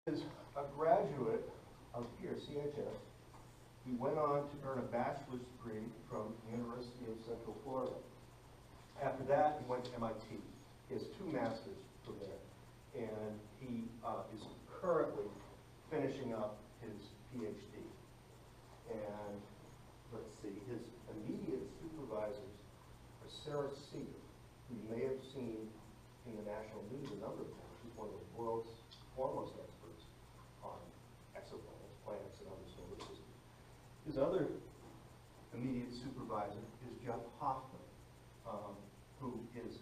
is a graduate of here, CHS. He went on to earn a bachelor's degree from the University of Central Florida. After that, he went to MIT. He has 2 masters from there. And he is currently finishing up his PhD. And let's see, his immediate supervisors are Sarah Seeger, who you may have seen in the national news a number of times. She's one of the world's foremost experts on exoplanets, planets, and other solar systems. His other immediate supervisor is Jeff Hoffman, who is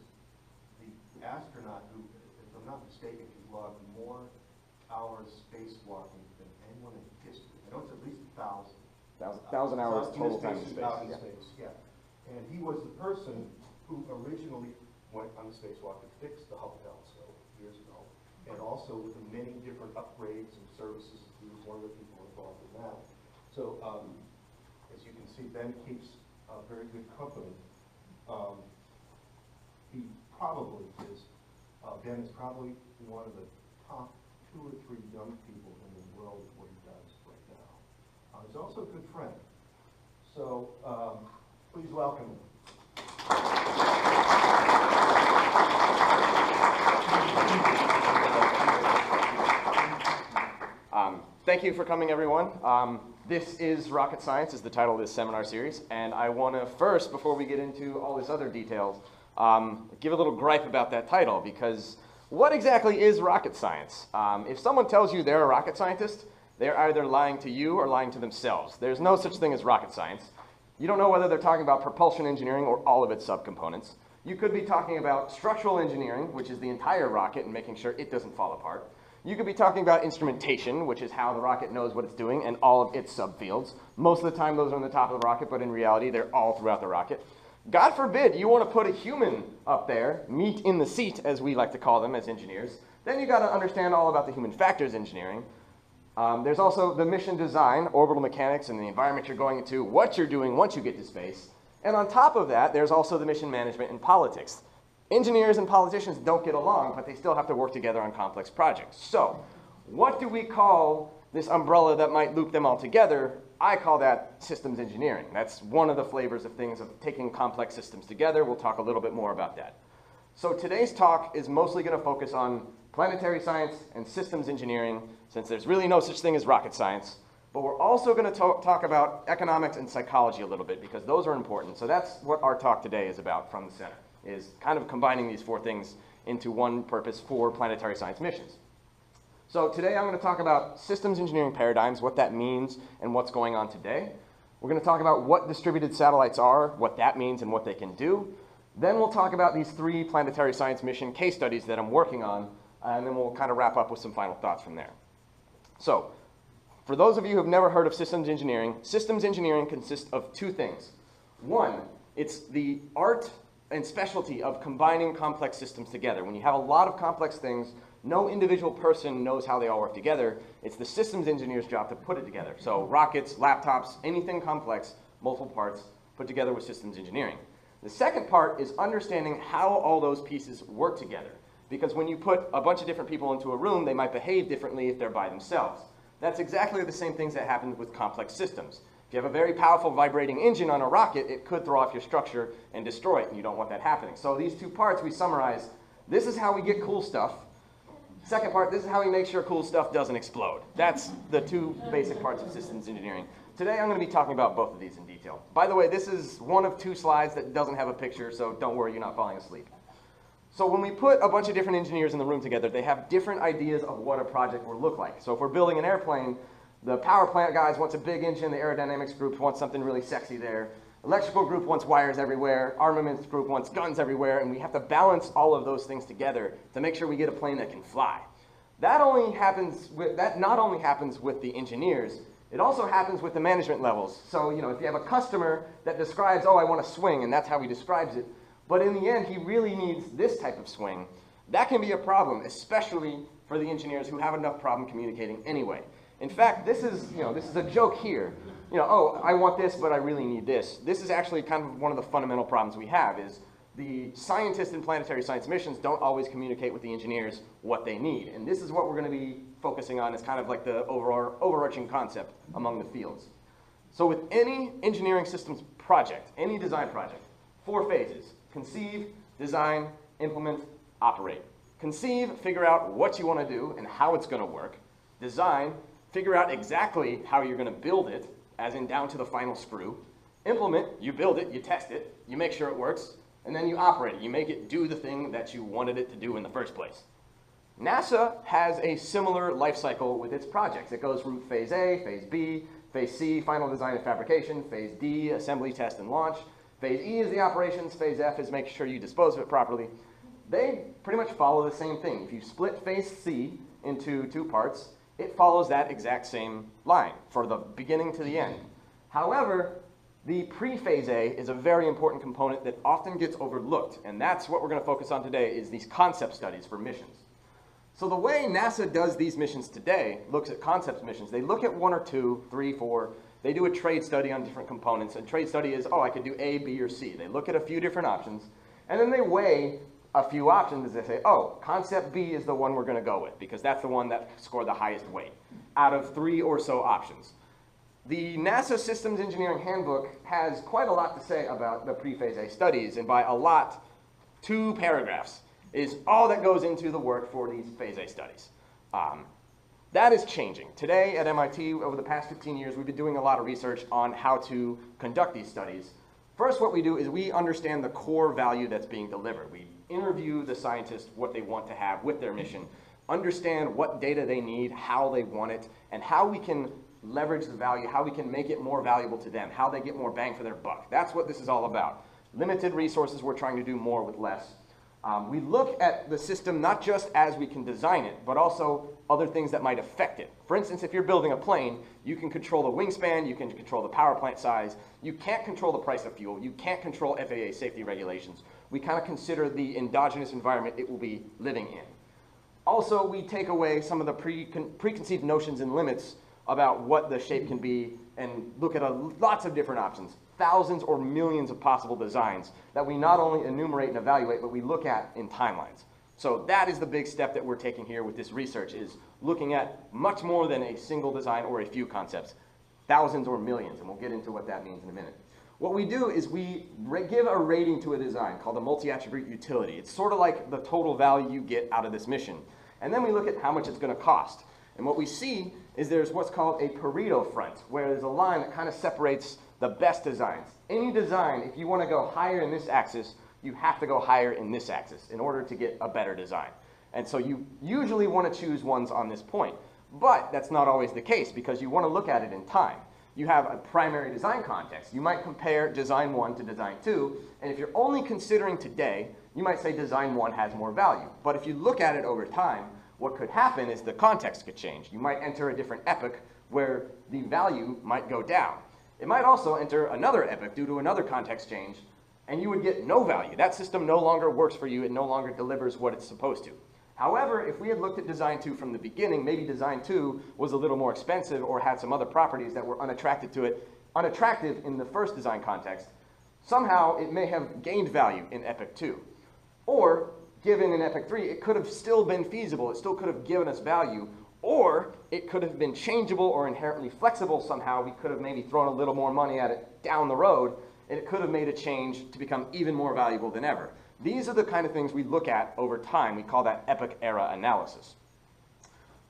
the astronaut who, if I'm not mistaken, has logged more hours spacewalking than anyone in history. I know it's at least 1,000. 1,000 hours total time in space. Out in space, yeah. And he was the person who originally went on the spacewalk and fixed the Hubble telescope years ago, and also with the many different upgrades and services. He was one of the people involved in that. So, as you can see, Ben keeps very good company. He probably is, Ben is probably one of the top 2 or 3 young people in the world at what he does right now. He's also a good friend. So, please welcome him. Thank you for coming, everyone. This is Rocket Science, is the title of this seminar series, and I want to first, before we get into all this other details, give a little gripe about that title, because what exactly is rocket science? If someone tells you they're a rocket scientist, they're either lying to you or lying to themselves. There's no such thing as rocket science. You don't know whether they're talking about propulsion engineering or all of its subcomponents. You could be talking about structural engineering, which is the entire rocket and making sure it doesn't fall apart. You could be talking about instrumentation, which is how the rocket knows what it's doing and all of its subfields. Most of the time those are on the top of the rocket, but in reality they're all throughout the rocket. God forbid you want to put a human up there, meat in the seat as we like to call them as engineers, then you got to understand all about the human factors engineering. There's also the mission design, orbital mechanics, and the environment you're going into, what you're doing once you get to space. And on top of that, there's also the mission management and politics. Engineers and politicians don't get along, but they still have to work together on complex projects. So, what do we call this umbrella that might loop them all together? I call that systems engineering. That's one of the flavors of things of taking complex systems together. We'll talk a little bit more about that. So today's talk is mostly going to focus on planetary science and systems engineering, since there's really no such thing as rocket science. But we're also going to talk about economics and psychology a little bit, because those are important. So that's what our talk today is about from the center, is kind of combining these 4 things into one purpose for planetary science missions. So today I'm going to talk about systems engineering paradigms, what that means, and what's going on today. We're going to talk about what distributed satellites are, what that means, and what they can do. Then we'll talk about these 3 planetary science mission case studies that I'm working on, and then we'll kind of wrap up with some final thoughts from there. So, for those of you who have never heard of systems engineering consists of 2 things. One, it's the art and specialty of combining complex systems together. When you have a lot of complex things, no individual person knows how they all work together. It's the systems engineer's job to put it together. So rockets, laptops, anything complex, multiple parts, put together with systems engineering. The second part is understanding how all those pieces work together. Because when you put a bunch of different people into a room, they might behave differently if they're by themselves. That's exactly the same things that happen with complex systems. If you have a very powerful vibrating engine on a rocket, it could throw off your structure and destroy it, and you don't want that happening. So these 2 parts we summarize. This is how we get cool stuff. Second part, this is how we make sure cool stuff doesn't explode. That's the 2 basic parts of systems engineering. Today I'm going to be talking about both of these in detail. By the way, this is one of 2 slides that doesn't have a picture, so don't worry, you're not falling asleep. So when we put a bunch of different engineers in the room together, they have different ideas of what a project will look like. So if we're building an airplane, the power plant guys wants a big engine, the aerodynamics group wants something really sexy there. Electrical group wants wires everywhere, armaments group wants guns everywhere, and we have to balance all of those things together to make sure we get a plane that can fly. That not only happens with the engineers, it also happens with the management levels. So, if you have a customer that describes, oh, I want a swing, and that's how he describes it, but in the end, he really needs this type of swing, that can be a problem, especially for the engineers who have enough problem communicating anyway. In fact, this is a joke here. Oh, I want this, but I really need this. This is actually kind of one of the fundamental problems we have, is the scientists in planetary science missions don't always communicate with the engineers what they need. And this is what we're going to be focusing on as kind of like the overarching concept among the fields. So with any engineering systems project, any design project, 4 phases: conceive, design, implement, operate. Conceive, figure out what you want to do and how it's going to work. Design, figure out exactly how you're going to build it, as in down to the final screw. Implement, you build it, you test it, you make sure it works, and then you operate it. You make it do the thing that you wanted it to do in the first place. NASA has a similar life cycle with its projects. It goes from phase A, phase B, phase C, final design and fabrication, phase D, assembly, test, and launch. Phase E is the operations, phase F is making sure you dispose of it properly. They pretty much follow the same thing. If you split phase C into 2 parts, it follows that exact same line for the beginning to the end. However, the pre-phase A is a very important component that often gets overlooked, and that's what we're going to focus on today, is these concept studies for missions. So the way NASA does these missions today, looks at concept missions, they look at 1 or 2, 3, 4, they do a trade study on different components. A trade study is, oh, I could do A, B, or C. They look at a few different options, and then they weigh a few options as they say, oh, concept B is the one we're going to go with, because that's the one that scored the highest weight out of 3 or so options. The NASA Systems Engineering Handbook has quite a lot to say about the pre-phase A studies, and by a lot, 2 paragraphs is all that goes into the work for these phase A studies. That is changing. Today at MIT, over the past 15 years, we've been doing a lot of research on how to conduct these studies. First, what we do is we understand the core value that's being delivered. We interview the scientists, what they want to have with their mission, understand what data they need, how they want it, and how we can leverage the value, how we can make it more valuable to them, how they get more bang for their buck. That's what this is all about. Limited resources, we're trying to do more with less. We look at the system not just as we can design it, but also other things that might affect it. For instance, if you're building a plane, you can control the wingspan, you can control the power plant size, you can't control the price of fuel, you can't control FAA safety regulations. We kind of consider the endogenous environment it will be living in. Also, we take away some of the preconceived notions and limits about what the shape can be and look at lots of different options, thousands or millions of possible designs that we not only enumerate and evaluate, but we look at in timelines. So that is the big step that we're taking here with this research, is looking at much more than a single design or a few concepts, thousands or millions, and we'll get into what that means in a minute. What we do is we give a rating to a design called a multi-attribute utility. It's sort of like the total value you get out of this mission. And then we look at how much it's going to cost. And what we see is there's what's called a Pareto front, where there's a line that kind of separates the best designs. Any design, if you want to go higher in this axis, you have to go higher in this axis in order to get a better design. And so you usually want to choose ones on this point. But that's not always the case, because you want to look at it in time. You have a primary design context. You might compare design 1 to design 2, and if you're only considering today, you might say design 1 has more value. But if you look at it over time, what could happen is the context could change. You might enter a different epoch where the value might go down. It might also enter another epoch due to another context change, and you would get no value. That system no longer works for you. It no longer delivers what it's supposed to. However, if we had looked at design 2 from the beginning, maybe design 2 was a little more expensive or had some other properties that were unattractive in the first design context, somehow it may have gained value in epoch 2. Or, given in epoch 3, it could have still been feasible. It still could have given us value. Or it could have been changeable or inherently flexible somehow. We could have maybe thrown a little more money at it down the road, and it could have made a change to become even more valuable than ever. These are the kind of things we look at over time. We call that epoch era analysis.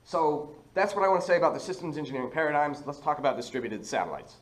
So that's what I want to say about the systems engineering paradigms. Let's talk about distributed satellites.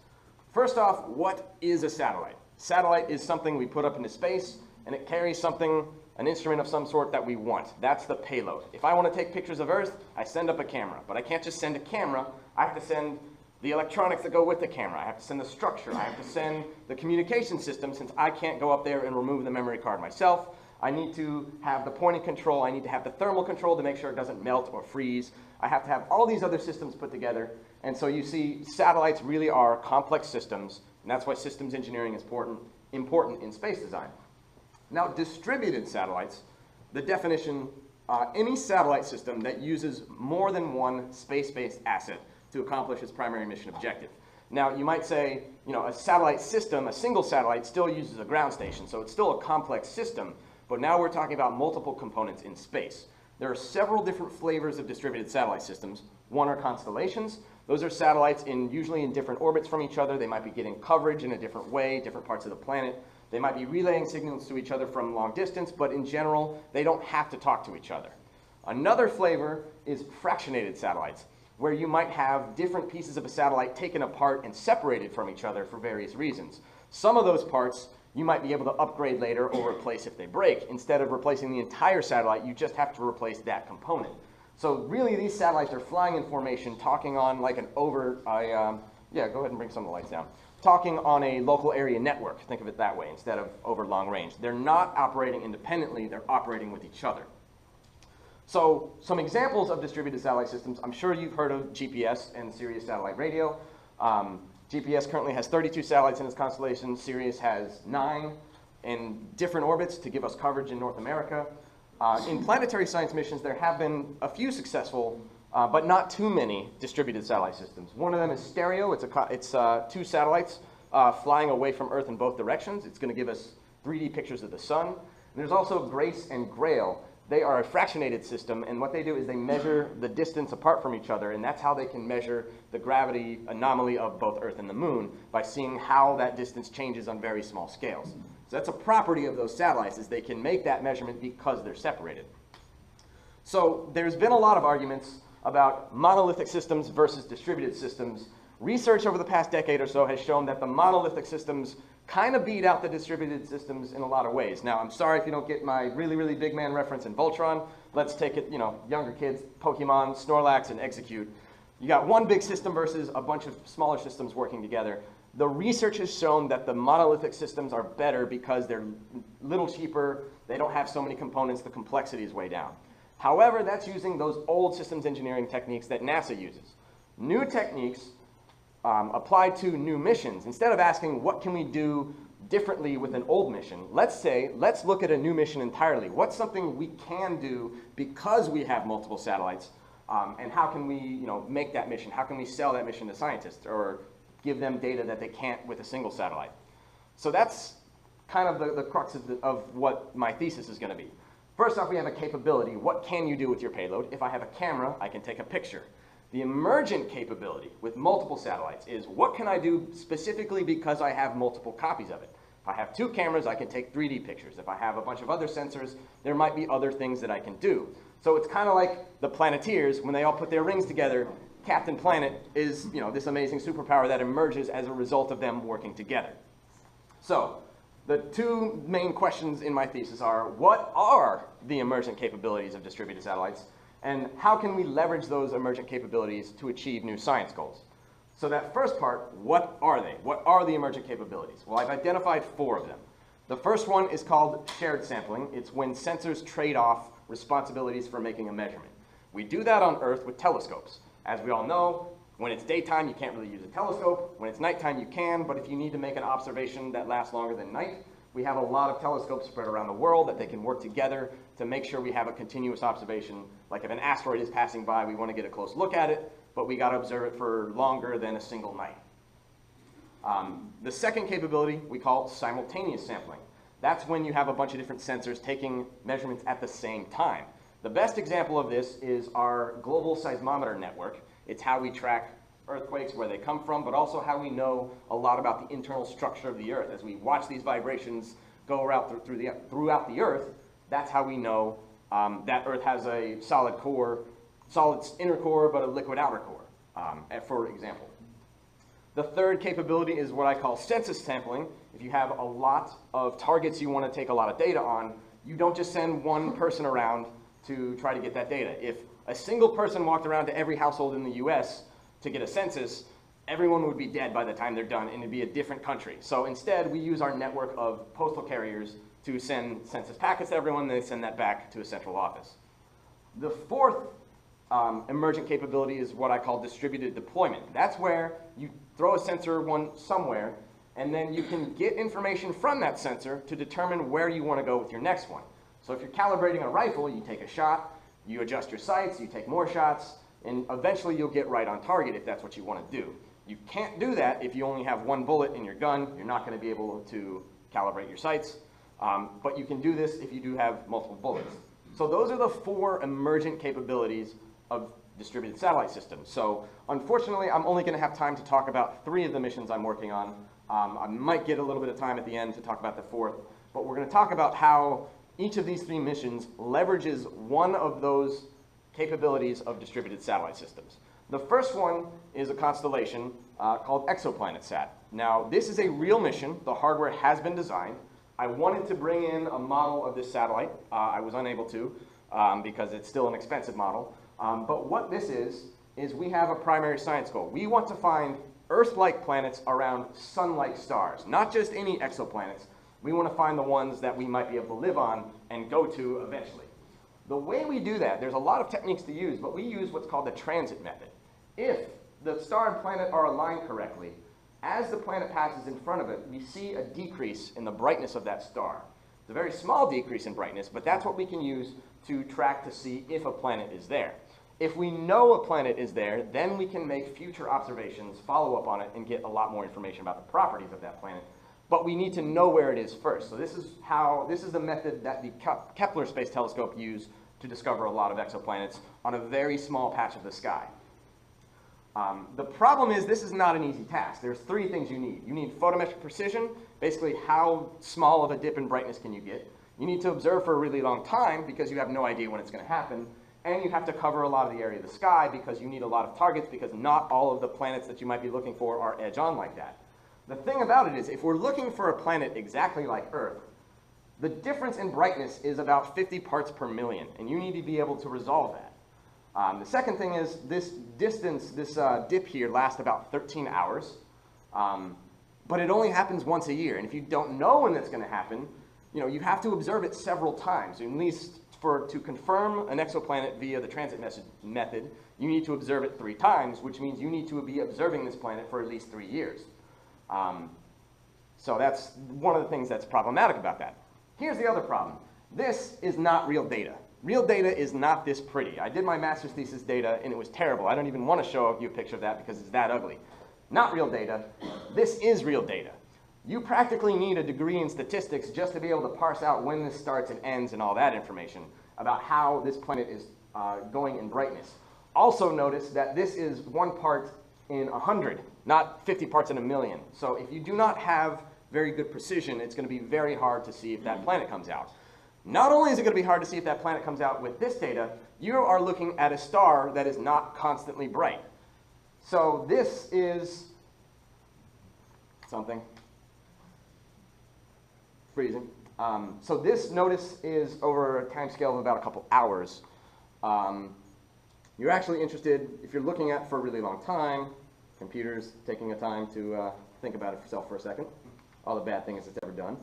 First off, what is a satellite? Satellite is something we put up into space, and it carries something, an instrument of some sort that we want. That's the payload. If I want to take pictures of Earth, I send up a camera. But I can't just send a camera. I have to send the electronics that go with the camera. I have to send the structure. I have to send the communication system, since I can't go up there and remove the memory card myself. I need to have the pointing control. I need to have the thermal control to make sure it doesn't melt or freeze. I have to have all these other systems put together. And so you see, satellites really are complex systems, and that's why systems engineering is important in space design. Now, distributed satellites, the definition, any satellite system that uses more than one space-based asset to accomplish its primary mission objective. Now, you might say, a satellite system, a single satellite, still uses a ground station, so it's still a complex system, but now we're talking about multiple components in space. There are several different flavors of distributed satellite systems. One are constellations. Those are satellites usually in different orbits from each other. They might be getting coverage in a different way, different parts of the planet. They might be relaying signals to each other from long distance, but in general, they don't have to talk to each other. Another flavor is fractionated satellites, where you might have different pieces of a satellite taken apart and separated from each other for various reasons. Some of those parts you might be able to upgrade later or replace if they break. Instead of replacing the entire satellite, you just have to replace that component. So really, these satellites are flying in formation, talking on like an yeah, go ahead and bring some of the lights down. Talking on a local area network, think of it that way, instead of over long range. They're not operating independently, they're operating with each other. So some examples of distributed satellite systems, I'm sure you've heard of GPS and Sirius satellite radio. GPS currently has 32 satellites in its constellation. Sirius has 9 in different orbits to give us coverage in North America. In planetary science missions, there have been a few successful, but not too many distributed satellite systems. One of them is stereo. It's 2 satellites flying away from Earth in both directions. It's going to give us 3D pictures of the sun. And there's also Grace and Grail. They are a fractionated system, and what they do is they measure the distance apart from each other, and that's how they can measure the gravity anomaly of both Earth and the Moon, by seeing how that distance changes on very small scales. So that's a property of those satellites, is they can make that measurement because they're separated. So there's been a lot of arguments about monolithic systems versus distributed systems. Research over the past decade or so has shown that the monolithic systems kind of beat out the distributed systems in a lot of ways. Now, I'm sorry if you don't get my really, really big man reference in Voltron. Let's take it, younger kids, Pokemon, Snorlax, and Execute. You got one big system versus a bunch of smaller systems working together. The research has shown that the monolithic systems are better because they're a little cheaper, they don't have so many components, the complexity is way down. However, that's using those old systems engineering techniques that NASA uses. New techniques applied to new missions. Instead of asking what can we do differently with an old mission, let's look at a new mission entirely. What's something we can do because we have multiple satellites, and how can we make that mission? How can we sell that mission to scientists or give them data that they can't with a single satellite? So that's kind of the crux of what my thesis is going to be. First off, we have a capability. What can you do with your payload? If I have a camera, I can take a picture. The emergent capability with multiple satellites is what can I do specifically because I have multiple copies of it? If I have 2 cameras, I can take 3D pictures. If I have a bunch of other sensors, there might be other things that I can do. So it's kind of like the Planeteers, when they all put their rings together, Captain Planet is this amazing superpower that emerges as a result of them working together. So the 2 main questions in my thesis are, what are the emergent capabilities of distributed satellites? And how can we leverage those emergent capabilities to achieve new science goals? So that first part, what are they? What are the emergent capabilities? Well, I've identified 4 of them. The first one is called shared sampling. It's when sensors trade off responsibilities for making a measurement. We do that on Earth with telescopes. As we all know, when it's daytime, you can't really use a telescope. When it's nighttime, you can, but if you need to make an observation that lasts longer than night, we have a lot of telescopes spread around the world that they can work together to make sure we have a continuous observation. Like if an asteroid is passing by, we want to get a close look at it, but we got to observe it for longer than a single night. The second capability we call simultaneous sampling. That's when you have a bunch of different sensors taking measurements at the same time. The best example of this is our global seismometer network. It's how we track earthquakes, where they come from, but also how we know a lot about the internal structure of the Earth. As we watch these vibrations go around throughout the Earth, that's how we know that Earth has a solid inner core, but a liquid outer core, for example. The third capability is what I call census sampling. If you have a lot of targets you want to take a lot of data on, you don't just send one person around to try to get that data. If a single person walked around to every household in the US to get a census, everyone would be dead by the time they're done, and it'd be a different country. So instead, we use our network of postal carriers to send census packets to everyone, and they send that back to a central office. The fourth emergent capability is what I call distributed deployment. That's where you throw a sensor somewhere, and then you can get information from that sensor to determine where you want to go with your next one. So if you're calibrating a rifle, you take a shot, you adjust your sights, you take more shots, and eventually you'll get right on target if that's what you want to do. You can't do that if you only have one bullet in your gun. You're not going to be able to calibrate your sights, but you can do this if you do have multiple bullets. So those are the 4 emergent capabilities of distributed satellite systems. So unfortunately, I'm only going to have time to talk about 3 of the missions I'm working on. I might get a little bit of time at the end to talk about the 4th, but we're going to talk about how each of these 3 missions leverages one of those capabilities of distributed satellite systems. The first one is a constellation called ExoplanetSat. Now, this is a real mission. The hardware has been designed. I wanted to bring in a model of this satellite. I was unable to because it's still an expensive model. But what this is we have a primary science goal. We want to find Earth-like planets around sun-like stars, not just any exoplanets. We want to find the ones that we might be able to live on and go to eventually. The way we do that, there's a lot of techniques to use, but we use what's called the transit method. If the star and planet are aligned correctly, as the planet passes in front of it, we see a decrease in the brightness of that star. It's a very small decrease in brightness, but that's what we can use to track to see if a planet is there. If we know a planet is there, then we can make future observations, follow up on it, and get a lot more information about the properties of that planet. But we need to know where it is first. So this is the method that the Kepler Space Telescope used to discover a lot of exoplanets on a very small patch of the sky. The problem is this is not an easy task. There's 3 things you need. You need photometric precision, basically how small of a dip in brightness can you get. You need to observe for a really long time because you have no idea when it's going to happen. And you have to cover a lot of the area of the sky because you need a lot of targets because not all of the planets that you might be looking for are edge-on like that. The thing about it is if we're looking for a planet exactly like Earth, the difference in brightness is about 50 parts per million, and you need to be able to resolve that. The second thing is this distance, this dip here lasts about 13 hours, but it only happens once a year. And if you don't know when that's going to happen, you have to observe it several times. At least to confirm an exoplanet via the transit method, you need to observe it 3 times, which means you need to be observing this planet for at least 3 years. So that's one of the things that's problematic about that. Here's the other problem. This is not real data. Real data is not this pretty. I did my master's thesis data, and it was terrible. I don't even want to show you a picture of that because it's that ugly. Not real data. This is real data. You practically need a degree in statistics just to be able to parse out when this starts and ends and all that information about how this planet is going in brightness. Also notice that this is 1 part in 100, not 50 parts in a million. So if you do not have very good precision, it's going to be very hard to see if that planet comes out. Not only is it going to be hard to see if that planet comes out with this data, you are looking at a star that is not constantly bright. So this is something. Freezing. So this, notice, is over a time scale of about a couple hours. You're actually interested, if you're looking at for a really long time, computers taking a time to think about it yourself for a second, all the bad things it's ever done.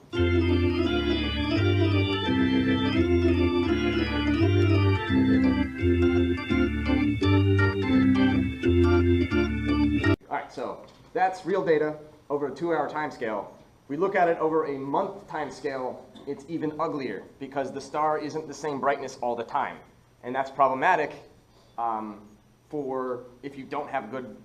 All right, so that's real data over a 2-hour time scale. We look at it over a month time scale, it's even uglier because the star isn't the same brightness all the time. And that's problematic for if you don't have good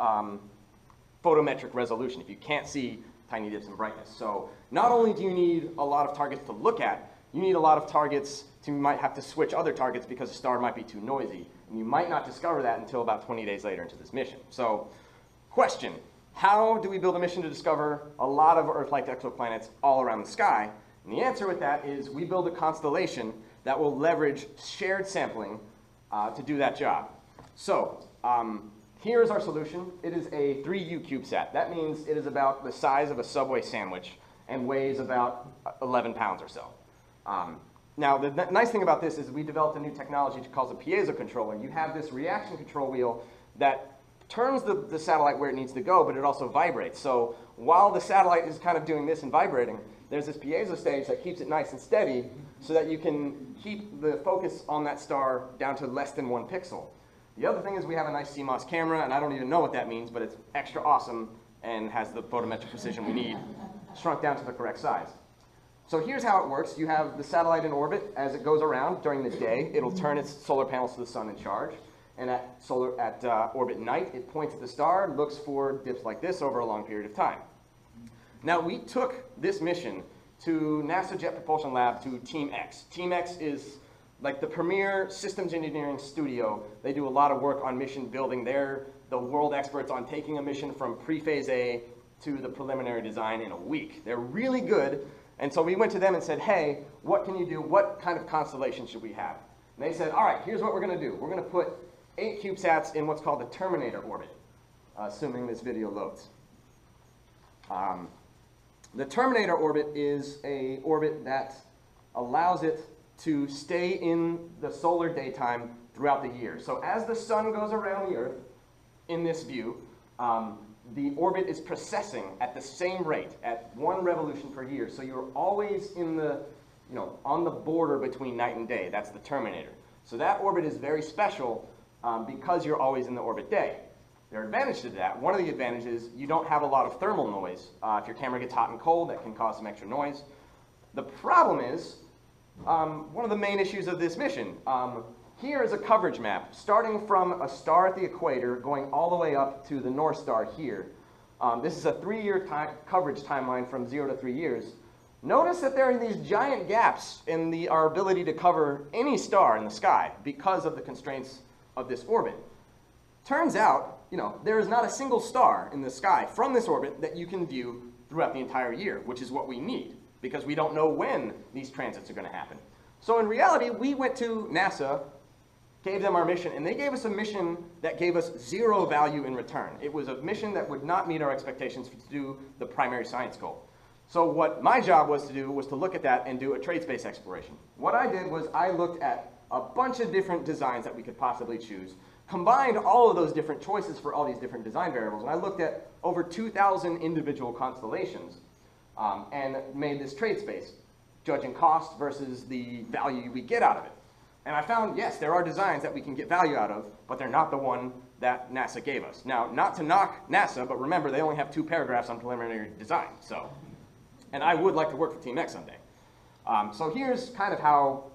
photometric resolution, if you can't see tiny dips in brightness. So not only do you need a lot of targets to look at, you need a lot of targets you might have to switch other targets because the star might be too noisy. And you might not discover that until about 20 days later into this mission. So question. How do we build a mission to discover a lot of Earth-like exoplanets all around the sky? And the answer with that is we build a constellation that will leverage shared sampling to do that job. So here is our solution. It is a 3U CubeSat. That means it is about the size of a Subway sandwich and weighs about 11 pounds or so. Now, the nice thing about this is we developed a new technology called a piezo controller. You have this reaction control wheel that turns the satellite where it needs to go, but it also vibrates. So while the satellite is kind of doing this and vibrating, there's this piezo stage that keeps it nice and steady so that you can keep the focus on that star down to less than 1 pixel. The other thing is we have a nice CMOS camera, and I don't even know what that means, but it's extra awesome and has the photometric precision we need, shrunk down to the correct size. So here's how it works. You have the satellite in orbit. As it goes around during the day, it'll turn its solar panels to the sun and charge. And at orbit night, it points at the star, looks for dips like this over a long period of time. Now, we took this mission to NASA Jet Propulsion Lab to Team X. Team X is like the premier systems engineering studio. They do a lot of work on mission building. They're the world experts on taking a mission from pre-phase A to the preliminary design in a week. They're really good. And so we went to them and said, hey, what can you do? What kind of constellation should we have? And they said, all right, here's what we're going to do. We're going to put 8 CubeSats in what's called the Terminator orbit, assuming this video loads. The Terminator orbit is an orbit that allows it to stay in the solar daytime throughout the year. So as the sun goes around the Earth, in this view, the orbit is precessing at the same rate, at 1 revolution per year. So you're always in the, on the border between night and day. That's the Terminator. So that orbit is very special because you're always in the orbit day. There are advantages to that. One of the advantages, you don't have a lot of thermal noise. If your camera gets hot and cold, that can cause some extra noise. The problem is, one of the main issues of this mission, here is a coverage map, starting from a star at the equator, going all the way up to the North Star here. This is a 3-year coverage timeline from 0 to 3 years. Notice that there are these giant gaps in our ability to cover any star in the sky because of the constraints of this orbit. Turns out, there is not a single star in the sky from this orbit that you can view throughout the entire year, which is what we need, because we don't know when these transits are going to happen. So in reality, we went to NASA, gave them our mission, and they gave us a mission that gave us 0 value in return. It was a mission that would not meet our expectations to do the primary science goal. So what my job was to do was to look at that and do a trade space exploration. What I did was I looked at a bunch of different designs that we could possibly choose, combined all of those different choices for all these different design variables, and I looked at over 2,000 individual constellations and made this trade space, judging cost versus the value we get out of it. And I found, yes, there are designs that we can get value out of, but they're not the one that NASA gave us. Now, not to knock NASA, but remember, they only have 2 paragraphs on preliminary design. So, and I would like to work for Team X someday. So here's kind of how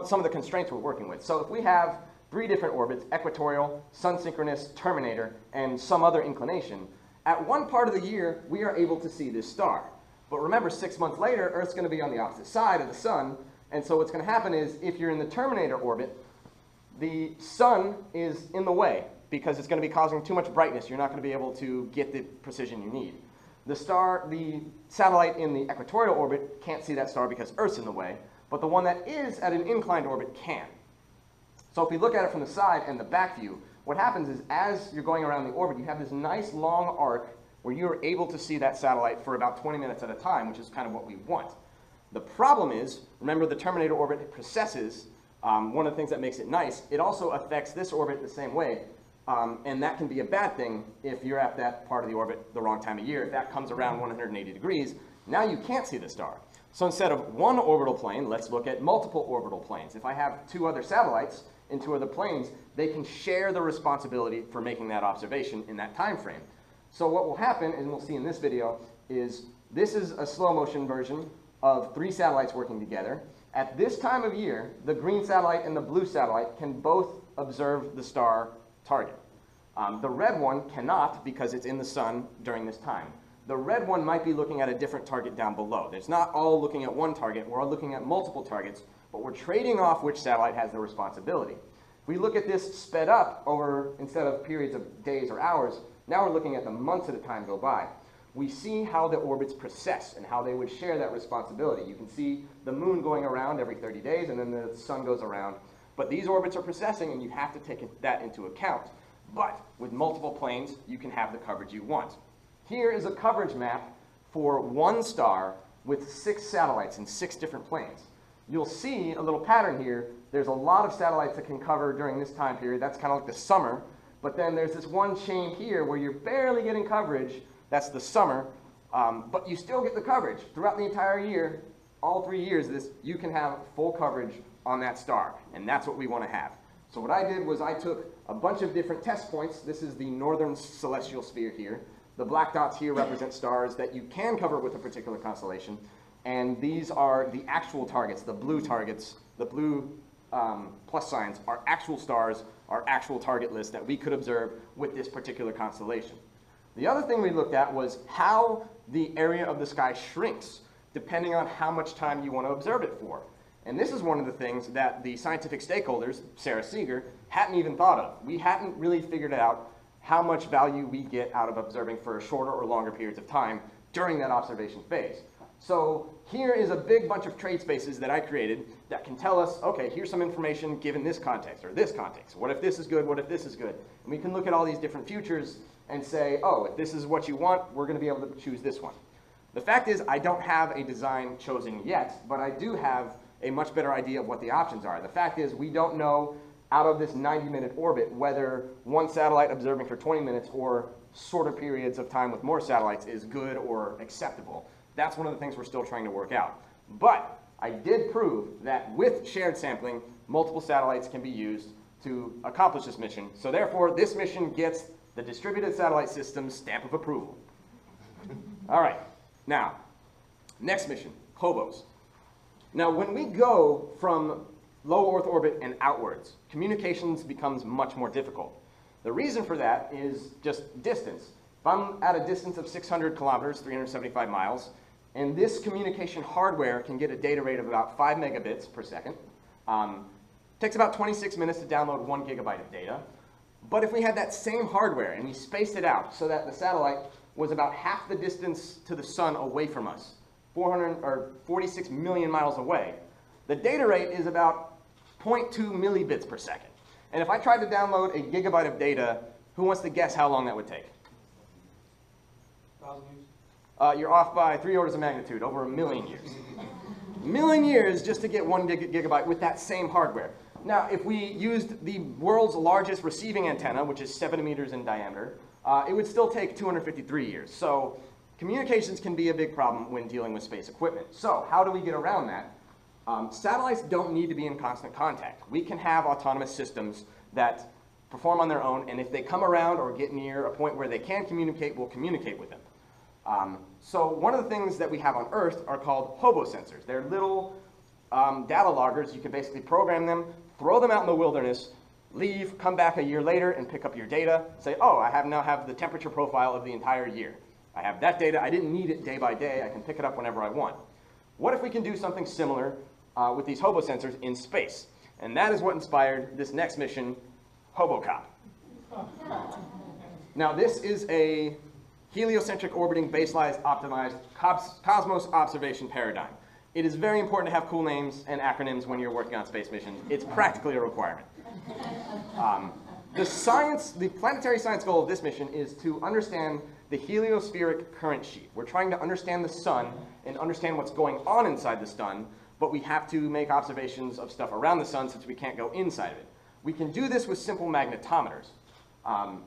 some of the constraints we're working with. So if we have 3 different orbits, equatorial, sun-synchronous, terminator, and some other inclination, at one part of the year, we are able to see this star. But remember, 6 months later, Earth's going to be on the opposite side of the sun, and so what's going to happen is, if you're in the Terminator orbit, the sun is in the way because it's going to be causing too much brightness. You're not going to be able to get the precision you need. The satellite in the equatorial orbit can't see that star because Earth's in the way, but the one that is at an inclined orbit can. So if we look at it from the side and the back view, what happens is, as you're going around the orbit, you have this nice long arc where you're able to see that satellite for about 20 minutes at a time, which is kind of what we want. The problem is, remember, the Terminator orbit precesses. One of the things that makes it nice, it also affects this orbit the same way, and that can be a bad thing if you're at that part of the orbit the wrong time of year. If that comes around 180 degrees, now you can't see the star. So instead of 1 orbital plane, let's look at multiple orbital planes. If I have 2 other satellites in 2 other planes, they can share the responsibility for making that observation in that time frame. So what will happen, and we'll see in this video, is this is a slow motion version of 3 satellites working together. At this time of year, the green satellite and the blue satellite can both observe the star target. The red one cannot because it's in the sun during this time. The red one might be looking at a different target down below. It's not all looking at one target. We're all looking at multiple targets, but we're trading off which satellite has the responsibility. If we look at this sped up over, instead of periods of days or hours, now we're looking at the months at a time go by. We see how the orbits precess and how they would share that responsibility. You can see the moon going around every 30 days, and then the sun goes around. But these orbits are precessing, and you have to take that into account. But with multiple planes, you can have the coverage you want. Here is a coverage map for 1 star with 6 satellites in 6 different planes. You'll see a little pattern here. There's a lot of satellites that can cover during this time period. That's kind of like the summer. But then there's this one chain here where you're barely getting coverage. That's the summer, but you still get the coverage. Throughout the entire year, all 3 years, you can have full coverage on that star, and that's what we want to have. So what I did was I took a bunch of different test points. This is the northern celestial sphere here. The black dots here represent stars that you can cover with a particular constellation, and these are the actual targets, the blue targets. The blue plus signs are actual stars, our actual target list that we could observe with this particular constellation. The other thing we looked at was how the area of the sky shrinks depending on how much time you want to observe it for. And this is one of the things that the scientific stakeholders, Sarah Seeger, hadn't even thought of. We hadn't really figured out how much value we get out of observing for shorter or longer periods of time during that observation phase. So here is a big bunch of trade spaces that I created that can tell us, okay, here's some information given this context or this context. What if this is good? What if this is good? And we can look at all these different futures and say, oh, if this is what you want, we're going to be able to choose this one. The fact is, I don't have a design chosen yet, but I do have a much better idea of what the options are. The fact is, we don't know out of this 90-minute orbit whether one satellite observing for 20 minutes or shorter periods of time with more satellites is good or acceptable. That's one of the things we're still trying to work out. But I did prove that with shared sampling, multiple satellites can be used to accomplish this mission. So therefore, this mission gets the Distributed Satellite System's stamp of approval. All right, now, next mission, HOBOs. Now, when we go from low Earth orbit and outwards, communications becomes much more difficult. The reason for that is just distance. If I'm at a distance of 600 kilometers, 375 miles, and this communication hardware can get a data rate of about 5 megabits per second, takes about 26 minutes to download 1 gigabyte of data. But if we had that same hardware and we spaced it out so that the satellite was about half the distance to the sun away from us, 46 million miles away, the data rate is about 0.2 millibits per second. And if I tried to download a gigabyte of data, who wants to guess how long that would take? 1,000 years? You're off by 3 orders of magnitude, over 1 million years. 1 million years just to get 1 gigabyte with that same hardware. Now, if we used the world's largest receiving antenna, which is 7 meters in diameter, it would still take 253 years. So communications can be a big problem when dealing with space equipment. So how do we get around that? Satellites don't need to be in constant contact. We can have autonomous systems that perform on their own, and if they come around or get near a point where they can communicate, we'll communicate with them. So one of the things that we have on Earth are called HOBO sensors. They're little data loggers. You can basically program them, throw them out in the wilderness, leave, come back a year later and pick up your data, say, oh, I now have the temperature profile of the entire year. I have that data. I didn't need it day by day. I can pick it up whenever I want. What if we can do something similar with these HOBO sensors in space? And that is what inspired this next mission, HOBOCOP. Now, this is a heliocentric orbiting baseline optimized cosmos observation paradigm. It is very important to have cool names and acronyms when you're working on space missions. It's practically a requirement. The planetary science goal of this mission is to understand the heliospheric current sheet. We're trying to understand the sun and understand what's going on inside the sun, but we have to make observations of stuff around the sun since we can't go inside of it. We can do this with simple magnetometers.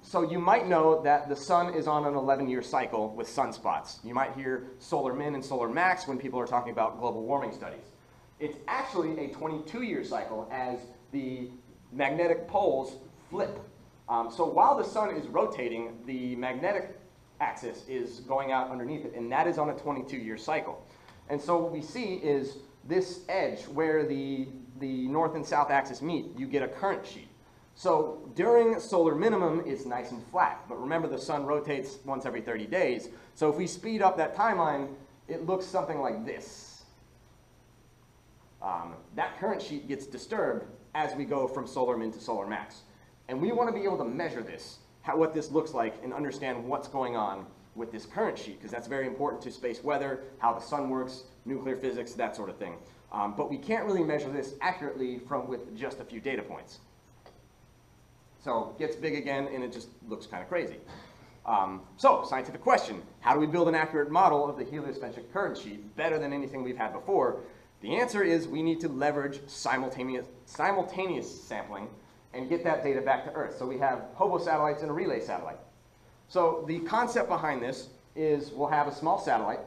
So you might know that the sun is on an 11-year cycle with sunspots. You might hear solar min and solar max when people are talking about global warming studies. It's actually a 22-year cycle as the magnetic poles flip. So while the sun is rotating, the magnetic axis is going out underneath it, and that is on a 22-year cycle. And so what we see is this edge where the north and south axis meet, you get a current sheet. So during solar minimum, it's nice and flat. But remember, the sun rotates once every 30 days. So if we speed up that timeline, it looks something like this. That current sheet gets disturbed as we go from solar min to solar max. And we want to be able to measure this, what this looks like, and understand what's going on with this current sheet, because that's very important to space weather, how the sun works, nuclear physics, that sort of thing. But we can't really measure this accurately with just a few data points. So it gets big again, and it just looks kind of crazy. So, scientific question, how do we build an accurate model of the heliocentric current sheet better than anything we've had before? The answer is we need to leverage simultaneous sampling and get that data back to Earth. So we have HOBO satellites and a relay satellite. So the concept behind this is we'll have a small satellite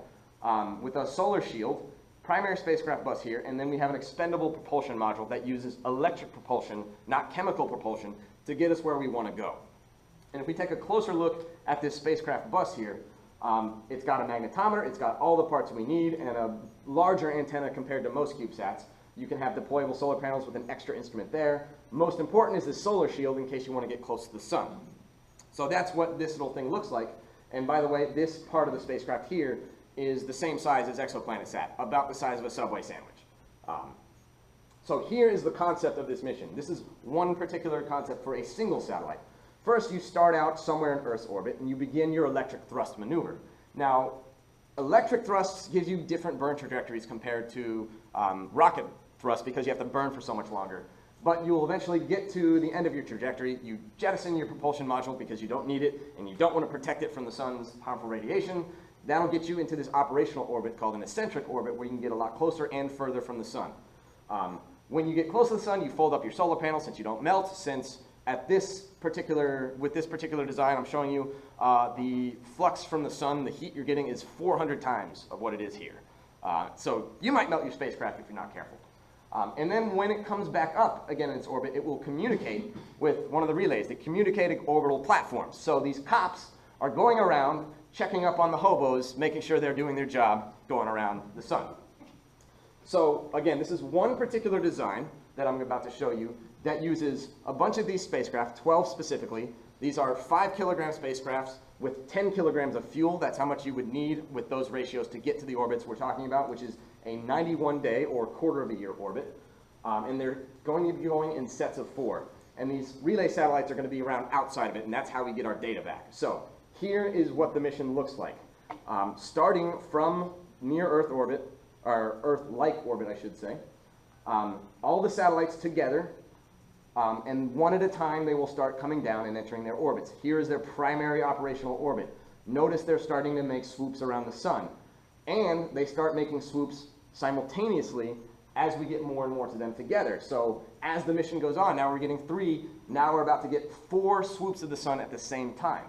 with a solar shield, primary spacecraft bus here, and then we have an expendable propulsion module that uses electric propulsion, not chemical propulsion, to get us where we want to go. And if we take a closer look at this spacecraft bus here, it's got a magnetometer, it's got all the parts we need, and a larger antenna compared to most CubeSats. You can have deployable solar panels with an extra instrument there. Most important is this solar shield in case you want to get close to the sun. So that's what this little thing looks like. And by the way, this part of the spacecraft here is the same size as ExoplanetSat, about the size of a Subway sandwich. So here is the concept of this mission. This is one particular concept for a single satellite. First, you start out somewhere in Earth's orbit, and you begin your electric thrust maneuver. Now, electric thrusts gives you different burn trajectories compared to rocket thrust because you have to burn for so much longer. But you will eventually get to the end of your trajectory. You jettison your propulsion module because you don't need it, and you don't want to protect it from the sun's harmful radiation. That'll get you into this operational orbit called an eccentric orbit, where you can get a lot closer and further from the sun. When you get close to the sun, you fold up your solar panel since you don't melt, since with this particular design I'm showing you, the flux from the sun, the heat you're getting is 400 times of what it is here. So you might melt your spacecraft if you're not careful. And then when it comes back up again in its orbit, it will communicate with one of the relays, the communicating orbital platforms. So these cops are going around, checking up on the hobos, making sure they're doing their job, going around the sun. So again, this is one particular design that I'm about to show you that uses a bunch of these spacecraft, 12 specifically. These are 5-kilogram spacecrafts with 10 kilograms of fuel. That's how much you would need with those ratios to get to the orbits we're talking about, which is a 91-day or quarter-of-a-year orbit. And they're going to be going in sets of 4. And these relay satellites are going to be around outside of it, and that's how we get our data back. So here is what the mission looks like. Starting from near Earth orbit, or Earth-like orbit, I should say. All the satellites together, and one at a time, they will start coming down and entering their orbits. Here is their primary operational orbit. Notice they're starting to make swoops around the sun. And they start making swoops simultaneously as we get more and more to them together. So as the mission goes on, now we're getting 3, now we're about to get 4 swoops of the sun at the same time.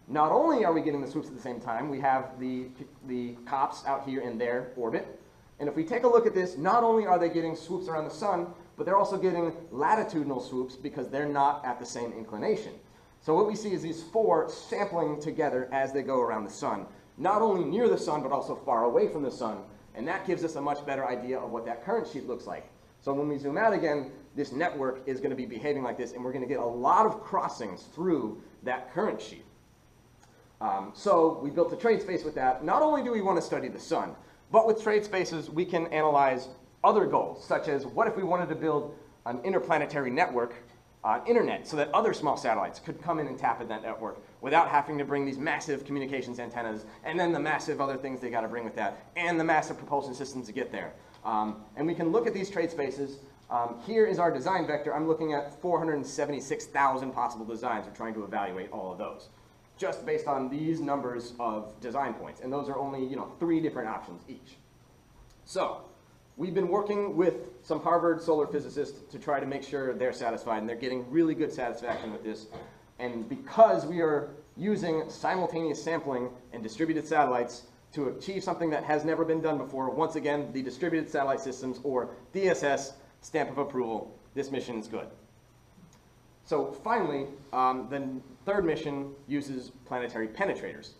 Not only are we getting the swoops at the same time, we have the COPS out here in their orbit. And if we take a look at this, not only are they getting swoops around the sun, but they're also getting latitudinal swoops because they're not at the same inclination. So what we see is these 4 sampling together as they go around the sun, not only near the sun, but also far away from the sun. And that gives us a much better idea of what that current sheet looks like. So when we zoom out again, this network is going to be behaving like this, and we're going to get a lot of crossings through that current sheet. So we built a trade space with that. Not only do we want to study the sun, but with trade spaces, we can analyze other goals, such as what if we wanted to build an interplanetary network, internet, so that other small satellites could come in and tap in that network without having to bring these massive communications antennas, and then the massive other things they got to bring with that, and the massive propulsion systems to get there. And we can look at these trade spaces. Here is our design vector. I'm looking at 476,000 possible designs. We're trying to evaluate all of those, just based on these numbers of design points. And those are only 3 different options each. So we've been working with some Harvard solar physicists to try to make sure they're satisfied, and they're getting really good satisfaction with this. And because we are using simultaneous sampling and distributed satellites to achieve something that has never been done before, once again, the Distributed Satellite Systems, or DSS, stamp of approval, this mission is good. So finally, the third mission uses planetary penetrators.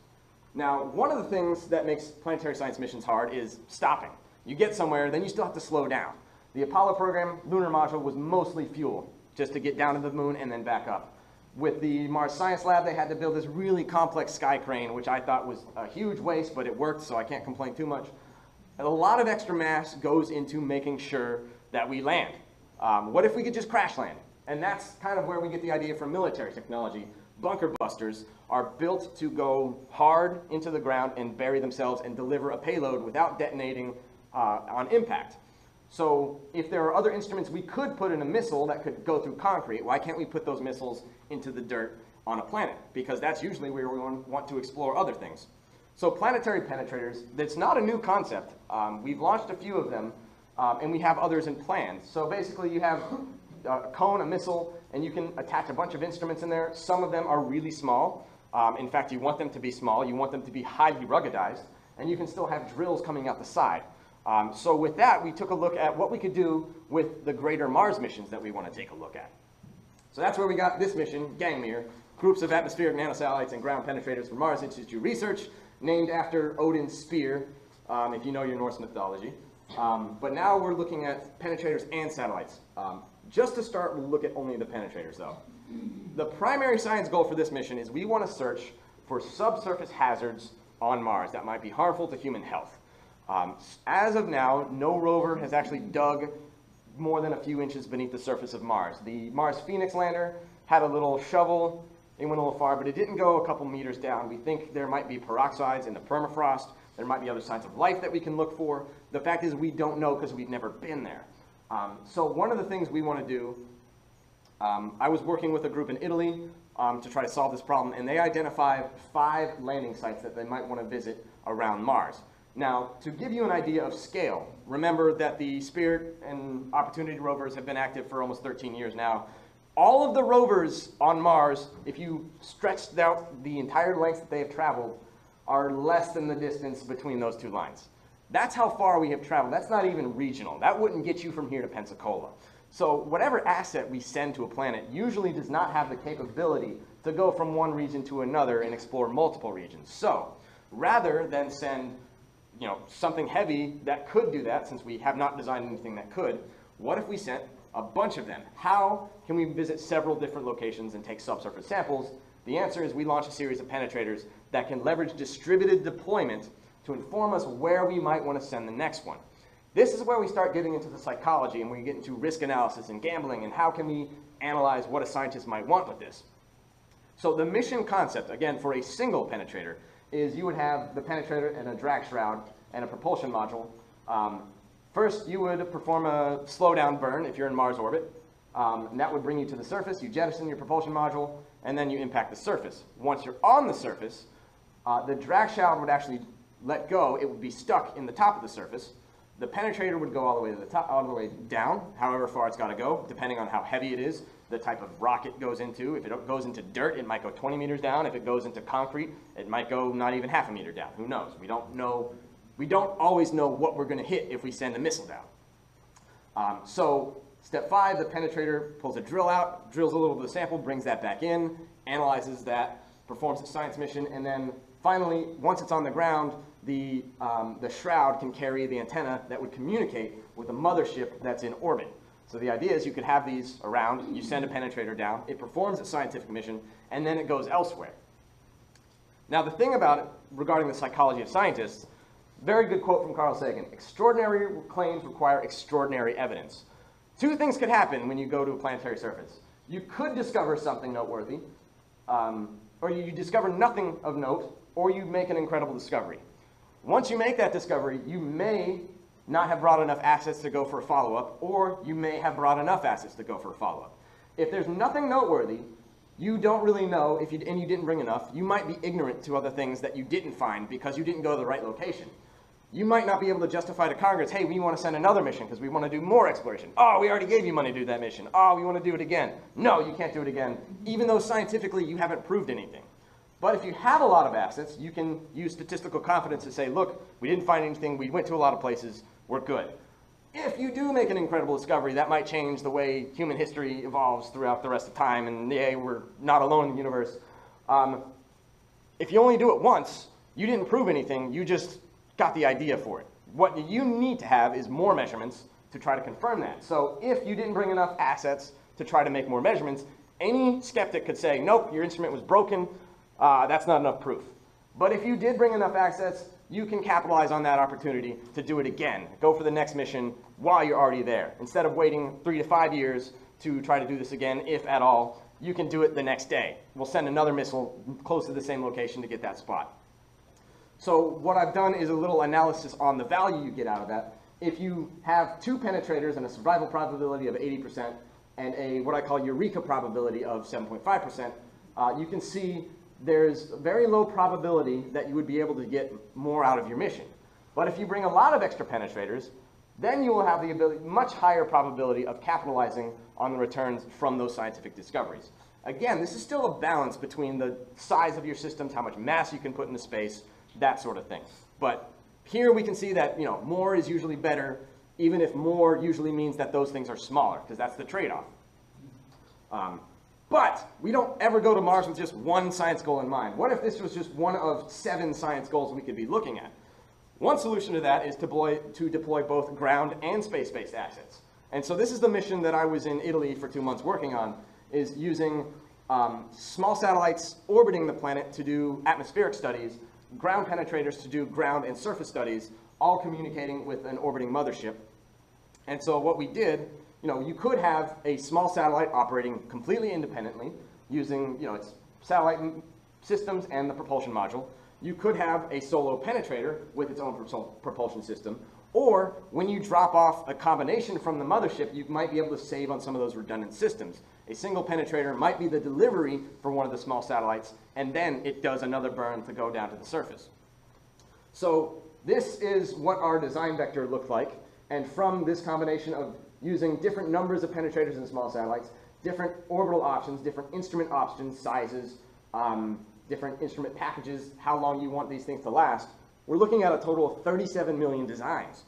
Now, one of the things that makes planetary science missions hard is stopping. You get somewhere, then you still have to slow down. The Apollo program, lunar module, was mostly fuel, just to get down to the moon and then back up. With the Mars Science Lab, they had to build this really complex sky crane, which I thought was a huge waste, but it worked, so I can't complain too much. And a lot of extra mass goes into making sure that we land. What if we could just crash land? And that's kind of where we get the idea from military technology. Bunker busters are built to go hard into the ground and bury themselves and deliver a payload without detonating on impact. So if there are other instruments we could put in a missile that could go through concrete, why can't we put those missiles into the dirt on a planet? Because that's usually where we want to explore other things. So planetary penetrators, that's not a new concept. We've launched a few of them, and we have others in plans. So basically you have a cone, a missile, and you can attach a bunch of instruments in there. Some of them are really small. In fact, you want them to be small. You want them to be highly ruggedized, and you can still have drills coming out the side. So with that, we took a look at what we could do with the greater Mars missions that we want to take a look at. So that's where we got this mission, Gangmir, Groups of Atmospheric Nanosatellites and Ground Penetrators for Mars Institute Research, named after Odin's spear, if you know your Norse mythology. But now we're looking at penetrators and satellites. Just to start, we'll look at only the penetrators, though. The primary science goal for this mission is we want to search for subsurface hazards on Mars that might be harmful to human health. As of now, no rover has actually dug more than a few inches beneath the surface of Mars. The Mars Phoenix lander had a little shovel. It went a little far, but it didn't go a couple meters down. We think there might be peroxides in the permafrost. There might be other signs of life that we can look for. The fact is we don't know because we've never been there. So one of the things we want to do, I was working with a group in Italy to try to solve this problem, and they identified 5 landing sites that they might want to visit around Mars. Now, to give you an idea of scale, remember that the Spirit and Opportunity rovers have been active for almost 13 years now. All of the rovers on Mars, if you stretched out the entire length that they have traveled, are less than the distance between those 2 lines. That's how far we have traveled. That's not even regional. That wouldn't get you from here to Pensacola. So whatever asset we send to a planet usually does not have the capability to go from one region to another and explore multiple regions. So rather than send something heavy that could do that, since we have not designed anything that could, what if we sent a bunch of them? How can we visit several different locations and take subsurface samples? The answer is we launch a series of penetrators that can leverage distributed deployment to inform us where we might want to send the next one. This is where we start getting into the psychology and we get into risk analysis and gambling and how can we analyze what a scientist might want with this. So the mission concept, again, for a single penetrator is you would have the penetrator and a drag shroud and a propulsion module. First, you would perform a slowdown burn if you're in Mars orbit. And that would bring you to the surface. You jettison your propulsion module, and then you impact the surface. Once you're on the surface, the drag shroud would actually let go. It would be stuck in the top of the surface. The penetrator would go all the way to the top, all the way down, however far it's got to go, depending on how heavy it is, the type of rock it goes into. If it goes into dirt, it might go 20 meters down. If it goes into concrete, it might go not even half a meter down. Who knows? We don't know. We don't always know what we're going to hit if we send a missile down. So step 5, the penetrator pulls a drill out, drills a little bit of the sample, brings that back in, analyzes that, performs a science mission, and then finally, once it's on the ground, the shroud can carry the antenna that would communicate with a mothership that's in orbit. So the idea is you could have these around, you send a penetrator down, it performs a scientific mission, and then it goes elsewhere. Now the thing about it, regarding the psychology of scientists, very good quote from Carl Sagan, extraordinary claims require extraordinary evidence. 2 things could happen when you go to a planetary surface. You could discover something noteworthy, or you discover nothing of note, or you make an incredible discovery. Once you make that discovery, you may not have brought enough assets to go for a follow-up, or you may have brought enough assets to go for a follow-up. If there's nothing noteworthy, you don't really know, and you didn't bring enough, you might be ignorant to other things that you didn't find because you didn't go to the right location. You might not be able to justify to Congress, hey, we want to send another mission because we want to do more exploration. Oh, we already gave you money to do that mission. Oh, we want to do it again. No, you can't do it again, even though scientifically you haven't proved anything. But if you have a lot of assets, you can use statistical confidence to say, look, we didn't find anything, we went to a lot of places, we're good. If you do make an incredible discovery, that might change the way human history evolves throughout the rest of time, and yay, we're not alone in the universe. If you only do it once, you didn't prove anything, you just got the idea for it. What you need to have is more measurements to try to confirm that. So if you didn't bring enough assets to try to make more measurements, any skeptic could say, nope, your instrument was broken, that's not enough proof. But if you did bring enough assets, you can capitalize on that opportunity to do it again. Go for the next mission while you're already there. Instead of waiting 3 to 5 years to try to do this again, if at all, you can do it the next day. We'll send another missile close to the same location to get that spot. So what I've done is a little analysis on the value you get out of that. If you have 2 penetrators and a survival probability of 80% and a what I call eureka probability of 7.5%, you can see there's a very low probability that you would be able to get more out of your mission. But if you bring a lot of extra penetrators, then you will have the ability, much higher probability of capitalizing on the returns from those scientific discoveries. Again, this is still a balance between the size of your systems, how much mass you can put into space, that sort of thing. But here we can see that more is usually better, even if more usually means that those things are smaller, because that's the trade-off. But we don't ever go to Mars with just one science goal in mind. What if this was just one of 7 science goals we could be looking at? One solution to that is to deploy both ground and space-based assets. And so this is the mission that I was in Italy for 2 months working on, is using small satellites orbiting the planet to do atmospheric studies, ground penetrators to do ground and surface studies, all communicating with an orbiting mothership. And so what we did, you could have a small satellite operating completely independently using, its satellite systems and the propulsion module. You could have a solo penetrator with its own propulsion system, or when you drop off a combination from the mothership, you might be able to save on some of those redundant systems. A single penetrator might be the delivery for one of the small satellites, and then it does another burn to go down to the surface. So this is what our design vector looked like, and from this combination of using different numbers of penetrators in small satellites, different orbital options, different instrument options, sizes, different instrument packages, how long you want these things to last, we're looking at a total of 37 million designs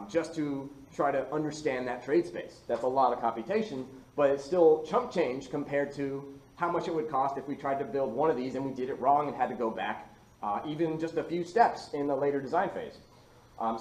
just to try to understand that trade space. That's a lot of computation, but it's still chump change compared to how much it would cost if we tried to build one of these and we did it wrong and had to go back even just a few steps in the later design phase.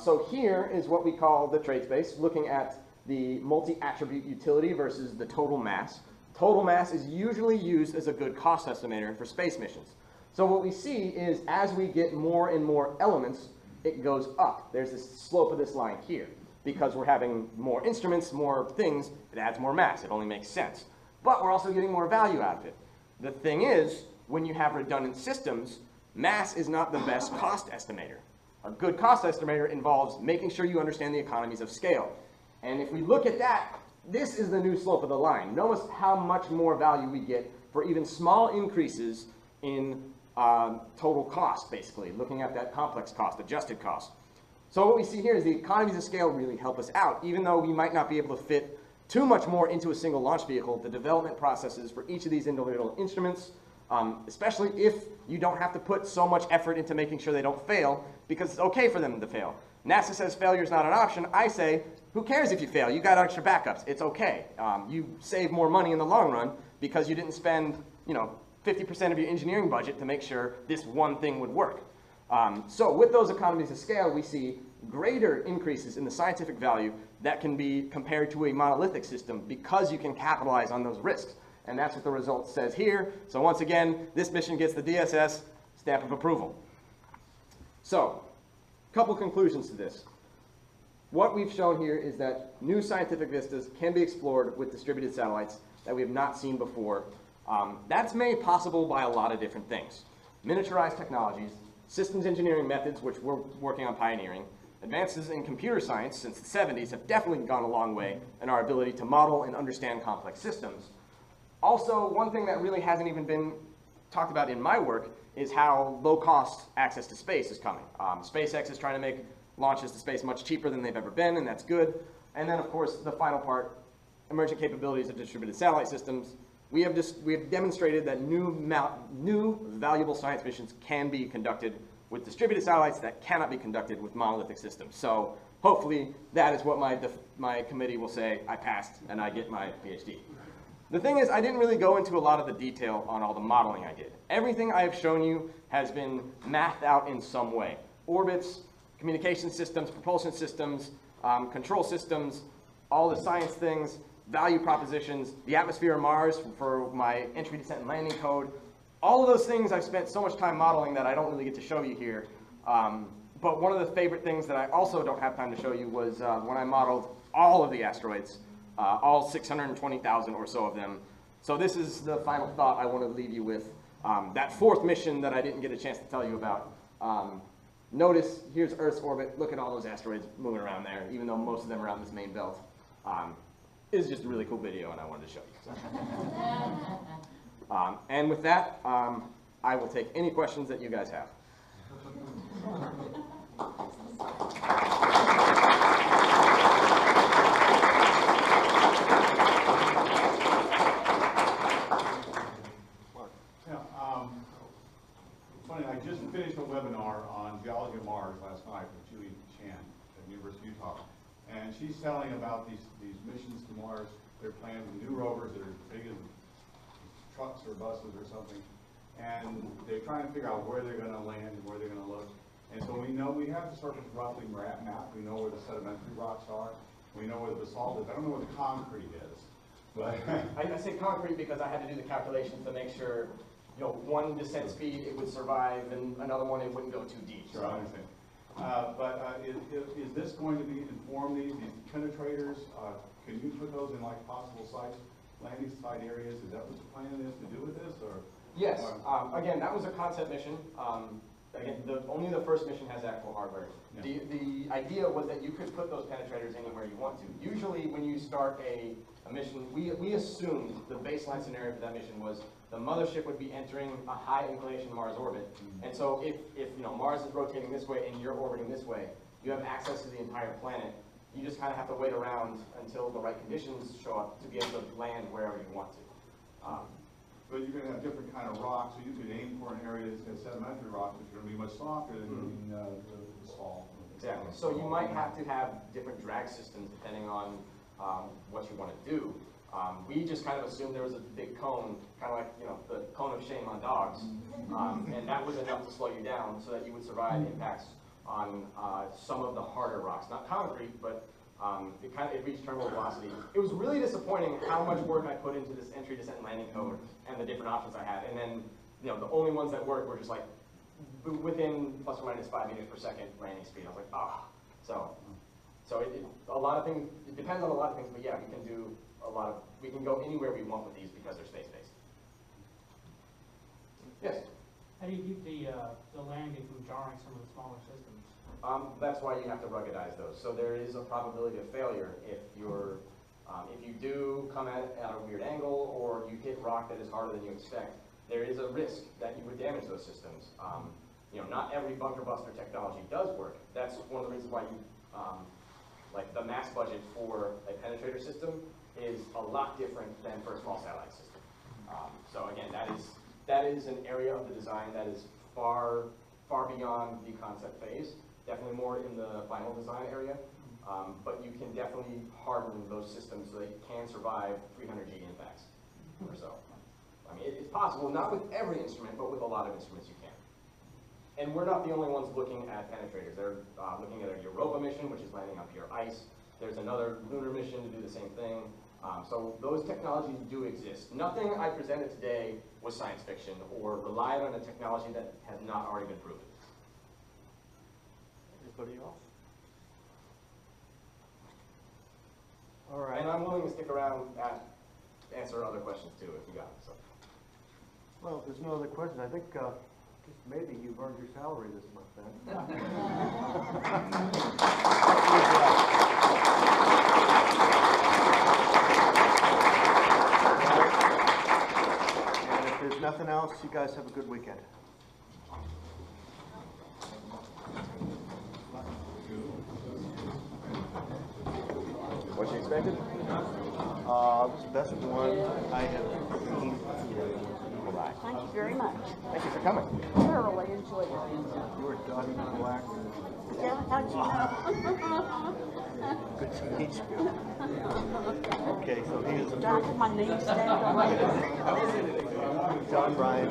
So here is what we call the trade space, looking at the multi-attribute utility versus the total mass. Total mass is usually used as a good cost estimator for space missions. So what we see is as we get more and more elements, it goes up. There's this slope of this line here. Because we're having more instruments, more things, it adds more mass. It only makes sense. But we're also getting more value out of it. The thing is, when you have redundant systems, mass is not the best cost estimator. A good cost estimator involves making sure you understand the economies of scale. And if we look at that, this is the new slope of the line. Notice how much more value we get for even small increases in total cost, basically, looking at that complex cost, adjusted cost. So what we see here is the economies of scale really help us out. Even though we might not be able to fit too much more into a single launch vehicle, the development processes for each of these individual instruments, especially if you don't have to put so much effort into making sure they don't fail, because it's okay for them to fail. NASA says failure is not an option. I say, who cares if you fail? You got extra backups. It's okay. You save more money in the long run because you didn't spend, 50% of your engineering budget to make sure this one thing would work. So with those economies of scale, we see greater increases in the scientific value that can be compared to a monolithic system because you can capitalize on those risks. And that's what the result says here. So once again, this mission gets the DSS stamp of approval. So, a couple conclusions to this. What we've shown here is that new scientific vistas can be explored with distributed satellites that we have not seen before. That's made possible by a lot of different things. Miniaturized technologies, systems engineering methods, which we're working on pioneering, advances in computer science since the 70s have definitely gone a long way in our ability to model and understand complex systems. Also, one thing that really hasn't even been talked about in my work is how low-cost access to space is coming. SpaceX is trying to make launches to space much cheaper than they've ever been, and that's good. And then, of course, the final part, emergent capabilities of distributed satellite systems. We have demonstrated that new valuable science missions can be conducted with distributed satellites that cannot be conducted with monolithic systems. So hopefully that is what my committee will say, I passed and I get my PhD. The thing is, I didn't really go into a lot of the detail on all the modeling I did. Everything I have shown you has been mathed out in some way. Orbits, communication systems, propulsion systems, control systems, all the science things, value propositions, the atmosphere of Mars for my entry, descent, and landing code. All of those things I've spent so much time modeling that I don't really get to show you here. But one of the favorite things that I also don't have time to show you was when I modeled all of the asteroids, all 620,000 or so of them. So this is the final thought I want to leave you with. That fourth mission that I didn't get a chance to tell you about. Notice, here's Earth's orbit. Look at all those asteroids moving around there, even though most of them are around this main belt. It's just a really cool video, and I wanted to show you. So. And with that, I will take any questions that you guys have. Funny, I just finished a webinar on geology of Mars last night with Julie Chan at the University of Utah. And she's telling about these missions to Mars. They're planning new rovers that are as big as trucks or buses or something. And they're trying to figure out where they're going to land and where they're going to look. And so we know we have the surface roughly mapped. We know where the sedimentary rocks are. We know where the basalt is. I don't know where the concrete is. But I say concrete because I had to do the calculations to make sure, one descent speed it would survive, and another one it wouldn't go too deep. Sure, I understand. Is this going to be inform these penetrators? Can you put those in like possible sites, landing site areas? Is that what the plan is to do with this, or? Yes. Again, that was a concept mission. Again, only the first mission has actual hardware. Yeah. The idea was that you could put those penetrators anywhere you want to. Usually, when you start a mission, we assumed the baseline scenario for that mission was the mothership would be entering a high inclination Mars orbit. And so if Mars is rotating this way and you're orbiting this way, you have access to the entire planet. You just kind of have to wait around until the right conditions show up to be able to land wherever you want to. But you're going to have different kind of rocks, so you could aim for an area that's got sedimentary rocks, which are going to be much softer than the salt. Exactly. So you might have to have different drag systems depending on what you want to do. We just kind of assumed there was a big cone, kind of like the cone of shame on dogs, and that was enough to slow you down so that you would survive impacts on some of the harder rocks, not concrete, but it reached terminal velocity. It was really disappointing how much work I put into this entry, descent, and landing code and the different options I had, and then the only ones that worked were just like within plus or minus 5 meters per second landing speed. I was like, ah. So a lot of things. It depends on a lot of things, but yeah, we can do a lot of. We can go anywhere we want with these because they're space-based. Yes. How do you keep the landing from jarring some of the smaller systems? That's why you have to ruggedize those. So there is a probability of failure if you do come at it at a weird angle or you hit rock that is harder than you expect. There is a risk that you would damage those systems. Not every bunker buster technology does work. That's one of the reasons why like the mass budget for a penetrator system is a lot different than for a small satellite system. So again, that is an area of the design that is far beyond the concept phase. Definitely more in the final design area, but you can definitely harden those systems so they can survive 300G impacts or so. I mean, it's possible, not with every instrument, but with a lot of instruments you can. And we're not the only ones looking at penetrators. They're looking at a Europa mission, which is landing on pure ice. There's another lunar mission to do the same thing. So those technologies do exist. Nothing I presented today was science fiction or relied on a technology that has not already been proven. Anybody else? All right. And I'm willing to stick around and answer other questions too if you got them. So. Well, if there's no other questions, I think maybe you've earned your salary this month then. And if there's nothing else, you guys have a good weekend. What you expected? It was the best one I have seen. Thank you very much. Thank you for coming. Thoroughly enjoyed it. You were Dottie Black. Yeah, how'd you know? Good to meet you. Okay, so he is John, put my knees down. John Bryan.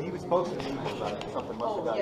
He was supposed to meet about something much about